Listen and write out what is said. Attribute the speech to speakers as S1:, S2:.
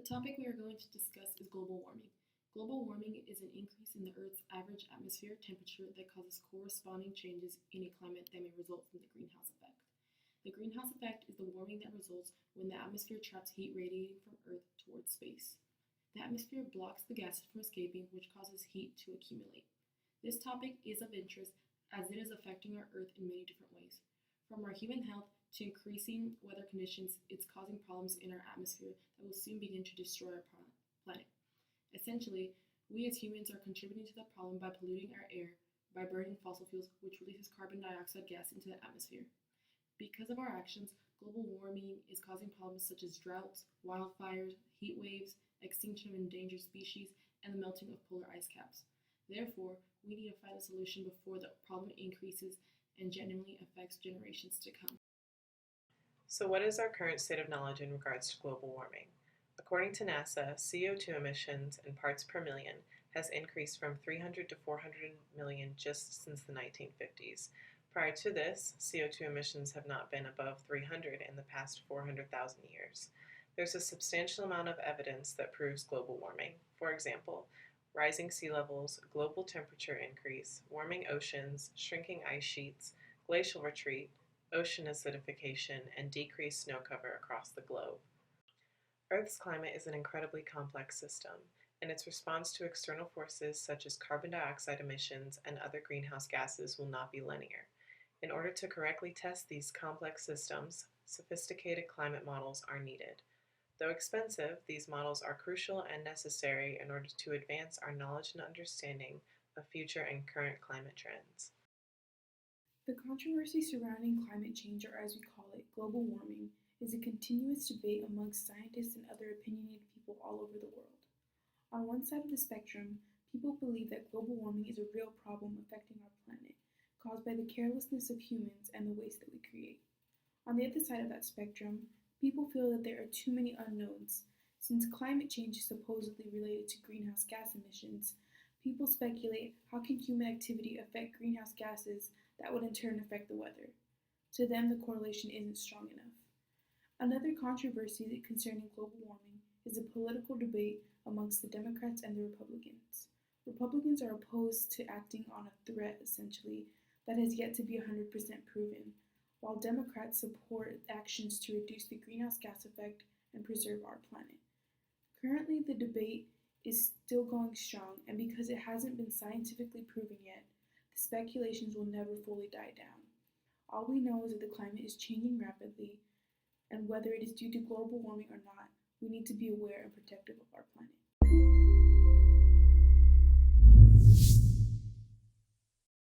S1: The topic we are going to discuss is global warming. Global warming is an increase in the Earth's average atmospheric temperature that causes corresponding changes in a climate that may result from the greenhouse effect. The greenhouse effect is the warming that results when the atmosphere traps heat radiating from Earth towards space. The atmosphere blocks the gases from escaping, which causes heat to accumulate. This topic is of interest as it is affecting our Earth in many different ways. From our human health to increasing weather conditions, it's causing problems in our atmosphere that will soon begin to destroy our planet. Essentially, we as humans are contributing to the problem by polluting our air by burning fossil fuels, which releases carbon dioxide gas into the atmosphere. Because of our actions, global warming is causing problems such as droughts, wildfires, heat waves, extinction of endangered species, and the melting of polar ice caps. Therefore, we need to find a solution before the problem increases and genuinely affects generations to come.
S2: So what is our current state of knowledge in regards to global warming? According to NASA, CO2 emissions in parts per million has increased from 300 to 400 million just since the 1950s. Prior to this, CO2 emissions have not been above 300 in the past 400,000 years. There's a substantial amount of evidence that proves global warming. For example, rising sea levels, global temperature increase, warming oceans, shrinking ice sheets, glacial retreat, ocean acidification, and decreased snow cover across the globe. Earth's climate is an incredibly complex system, and its response to external forces such as carbon dioxide emissions and other greenhouse gases will not be linear. In order to correctly test these complex systems, sophisticated climate models are needed. Though expensive, these models are crucial and necessary in order to advance our knowledge and understanding of future and current climate trends.
S3: The controversy surrounding climate change, or as we call it, global warming, is a continuous debate amongst scientists and other opinionated people all over the world. On one side of the spectrum, people believe that global warming is a real problem affecting our planet, caused by the carelessness of humans and the waste that we create. On the other side of that spectrum, people feel that there are too many unknowns. Since climate change is supposedly related to greenhouse gas emissions, people speculate how can human activity affect greenhouse gases that would in turn affect the weather. To them, the correlation isn't strong enough. Another controversy concerning global warming is a political debate amongst the Democrats and the Republicans. Republicans are opposed to acting on a threat, essentially, that has yet to be 100% proven, while Democrats support actions to reduce the greenhouse gas effect and preserve our planet. Currently, the debate is still going strong, and because it hasn't been scientifically proven yet, the speculations will never fully die down. All we know is that the climate is changing rapidly, and whether it is due to global warming or not, we need to be aware and protective of our planet.